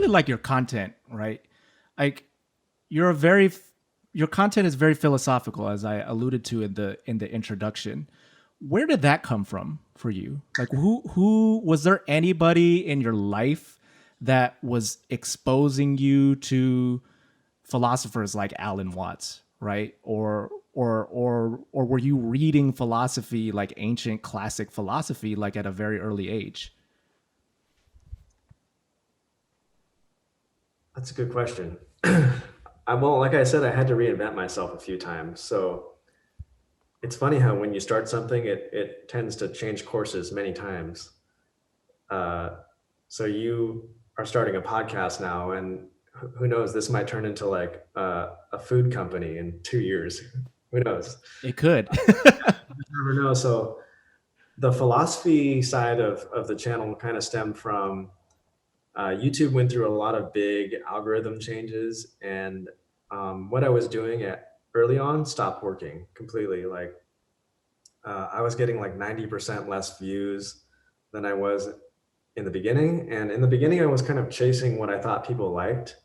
really like your content, right? Like you're a very your content is very philosophical, as I alluded to in the introduction. Where did that come from for you? Like who was there anybody in your life that was exposing you to philosophers like Alan Watts, right? Or were you reading philosophy, like ancient classic philosophy, like at a very early age? That's a good question. Well, like I said, I had to reinvent myself a few times. So it's funny how when you start something, it tends to change courses many times. Uh, so you are starting a podcast now, and who knows, this might turn into like a food company in 2 years. Who knows? It could. You never know. So the philosophy side of the channel kind of stemmed from YouTube went through a lot of big algorithm changes, and what I was doing at early on stopped working completely. Like I was getting like 90% less views than I was in the beginning. And in the beginning, I was kind of chasing what I thought people liked.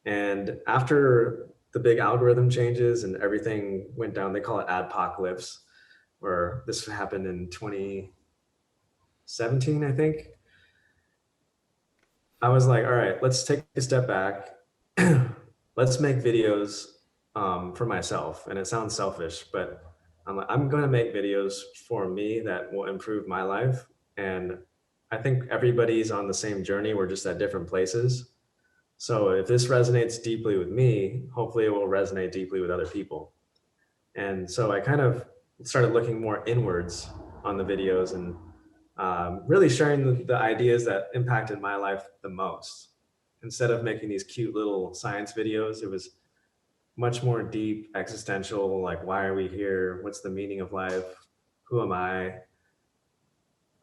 And after the big algorithm changes and everything went down, they call it adpocalypse, where this happened in 2017, I think. I was like, all right, let's take a step back. Let's make videos for myself. And it sounds selfish, but I'm like, I'm going to make videos for me that will improve my life. And I think everybody's on the same journey. We're just at different places. So if this resonates deeply with me, hopefully it will resonate deeply with other people. And so I kind of started looking more inwards on the videos and really sharing the ideas that impacted my life the most. Instead of making these cute little science videos, it was much more deep, existential, like why are we here? What's the meaning of life? Who am I?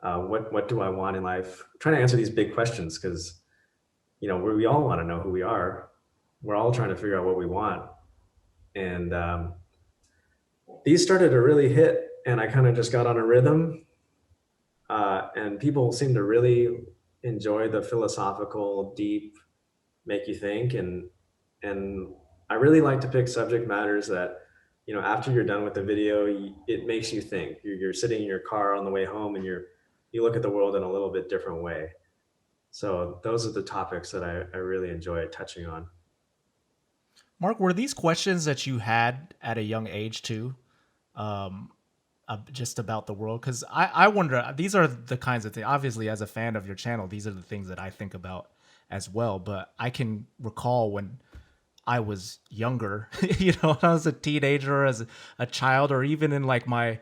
What do I want in life? I'm trying to answer these big questions because we all want to know who we are. We're all trying to figure out what we want, and these started to really hit, and I kind of just got on a rhythm, and people seem to really enjoy the philosophical, deep, make you think, and I really like to pick subject matters that after you're done with the video, it makes you think. You're sitting in your car on the way home, and you look at the world in a little bit different way. So those are the topics that I really enjoy touching on. Mark, were these questions that you had at a young age too? Um, just about the world? Because I wonder, these are the kinds of things, obviously, as a fan of your channel, these are the things that I think about as well. But I can recall when I was younger, when I was a teenager, as a child, or even in like my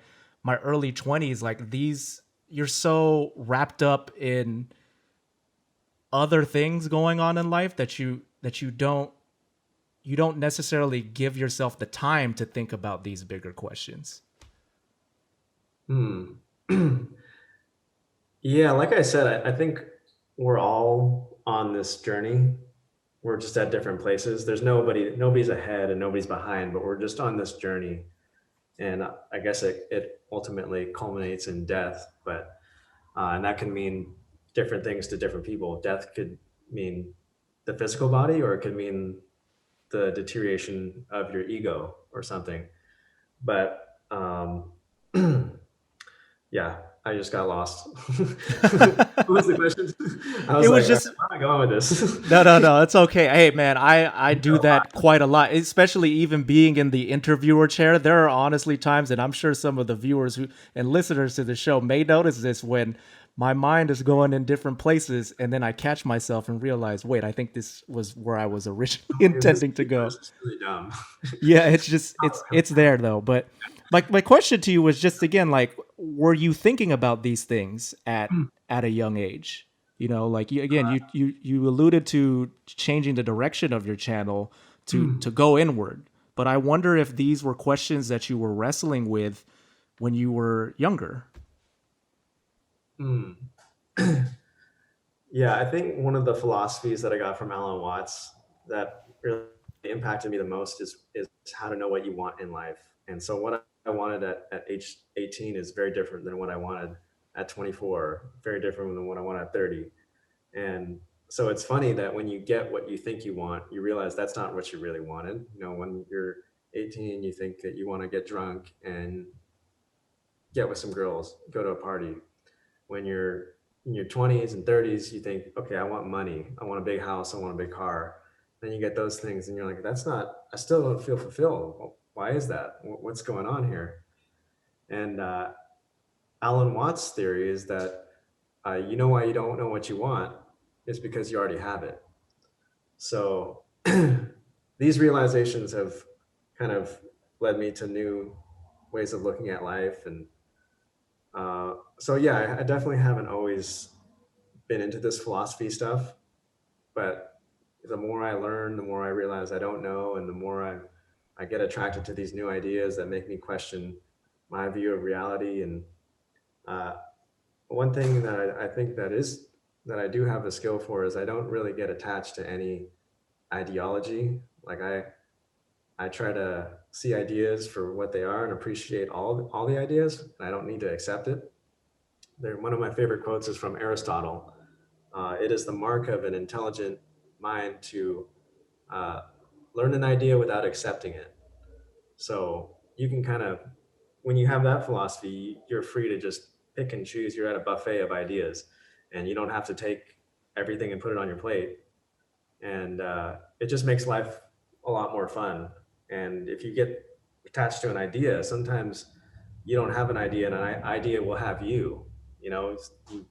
early 20s, like these, you're so wrapped up in other things going on in life that you don't necessarily give yourself the time to think about these bigger questions. Hmm. Yeah, like I said, I think we're all on this journey. We're just at different places. Nobody's ahead and nobody's behind, but we're just on this journey. And I guess it ultimately culminates in death, but and that can mean different things to different people. Death could mean the physical body, or it could mean the deterioration of your ego or something. But yeah, I just got lost. What was the question? I It was like, was where just am I going with no, this? no, no. It's okay. Hey, man, I do that quite a lot, especially even being in the interviewer chair. There are honestly times, and I'm sure some of the viewers who and listeners to the show may notice this when my mind is going in different places, and then I catch myself and realize, wait, I think this was where I was originally This intending to go. was just really dumb. Yeah, it's just it's there though. But my question to you was just again like, were you thinking about these things at a young age? Like again, you alluded to changing the direction of your channel to go inward. But I wonder if these were questions that you were wrestling with when you were younger. Hmm. Yeah, I think one of the philosophies that I got from Alan Watts that really impacted me the most is how to know what you want in life. And so what I wanted at age 18 is very different than what I wanted at 24, very different than what I wanted at 30. And So it's funny that when you get what you think you want, you realize that's not what you really wanted. You know, when you're 18, you think that you want to get drunk and get with some girls, go to a party. When you're in your 20s and 30s, you think, okay, I want money. I want a big house. I want a big car. Then you get those things and you're like, that's not, I still don't feel fulfilled. Well, why is that? What's going on here? And Alan Watts' theory is that you know why you don't know what you want is because you already have it. So these realizations have kind of led me to new ways of looking at life. And so, yeah, I definitely haven't always been into this philosophy stuff, but the more I learn, the more I realize I don't know, and the more I get attracted to these new ideas that make me question my view of reality. And uh, one thing that I think that I do have a skill for is I don't really get attached to any ideology. Like I try to see ideas for what they are and appreciate all the ideas. And I don't need to accept it. One of my favorite quotes is from Aristotle. It is the mark of an intelligent mind to uh, learn an idea without accepting it. So you can kind of, when you have that philosophy, you're free to just pick and choose. You're at a buffet of ideas, and you don't have to take everything and put it on your plate. And it just makes life a lot more fun. And if you get attached to an idea, sometimes you don't have an idea, and an idea will have you. You know, you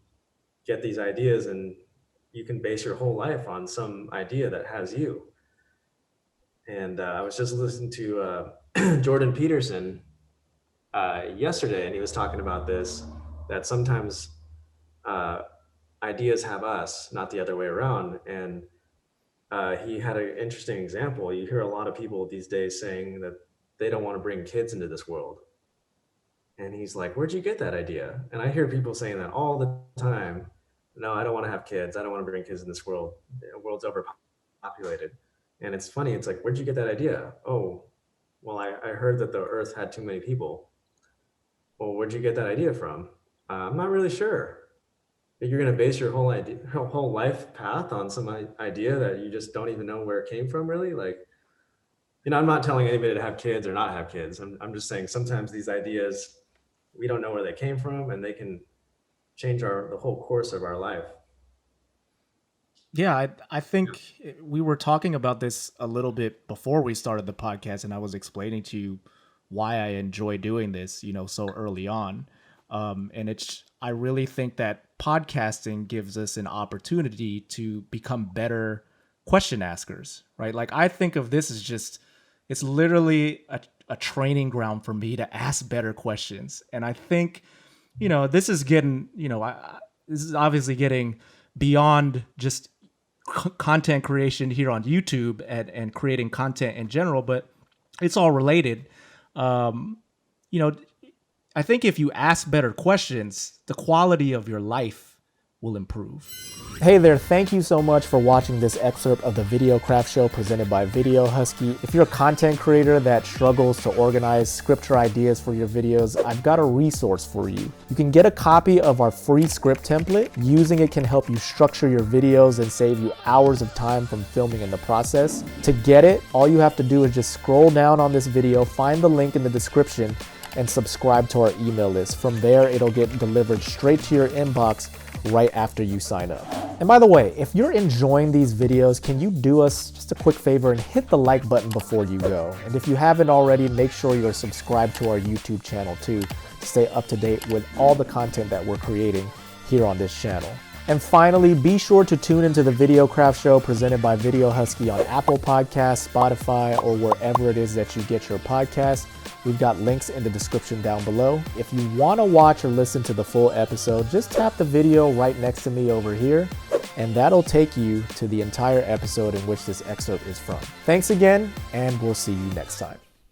get these ideas, and you can base your whole life on some idea that has you. And I was just listening to Jordan Peterson yesterday, and he was talking about this, that sometimes uh, ideas have us, not the other way around. And he had an interesting example. You hear a lot of people these days saying that they don't want to bring kids into this world. And he's like, where'd you get that idea? And I hear people saying that all the time. No, I don't want to have kids. I don't want to bring kids in this world. The world's overpopulated. And it's funny. It's like, where'd you get that idea? Oh, well, I heard that the earth had too many people. Well, where'd you get that idea from? I'm not really sure. You're going to base your whole life path on some idea that you just don't even know where it came from, really? Like, you know, I'm not telling anybody to have kids or not have kids. I'm just saying sometimes these ideas, we don't know where they came from, and they can change the whole course of our life. Yeah, I think we were talking about this a little bit before we started the podcast, and I was explaining to you why I enjoy doing this, so early on. And I really think that podcasting gives us an opportunity to become better question askers, right? Like I think of this as it's literally a training ground for me to ask better questions. And I think, this is getting, this is obviously getting beyond just content creation here on YouTube and creating content in general, but it's all related. You know, I think if you ask better questions, the quality of your life will improve. Hey there, thank you so much for watching this excerpt of the Videocraft show presented by Video Husky. If you're a content creator that struggles to organize scripture ideas for your videos, I've got a resource for you. You can get a copy of our free script template. Using it can help you structure your videos and save you hours of time from filming in the process. To get it, all you have to do is just scroll down on this video, find the link in the description, and subscribe to our email list. From there, it'll get delivered straight to your inbox right after you sign up. And by the way, if you're enjoying these videos, can you do us just a quick favor and hit the like button before you go? And if you haven't already, make sure you're subscribed to our YouTube channel too, to stay up to date with all the content that we're creating here on this channel. And finally, be sure to tune into the Videocraft show presented by Video Husky on Apple Podcasts, Spotify, or wherever it is that you get your podcasts. We've got links in the description down below. If you want to watch or listen to the full episode, just tap the video right next to me over here, and that'll take you to the entire episode in which this excerpt is from. Thanks again, and we'll see you next time.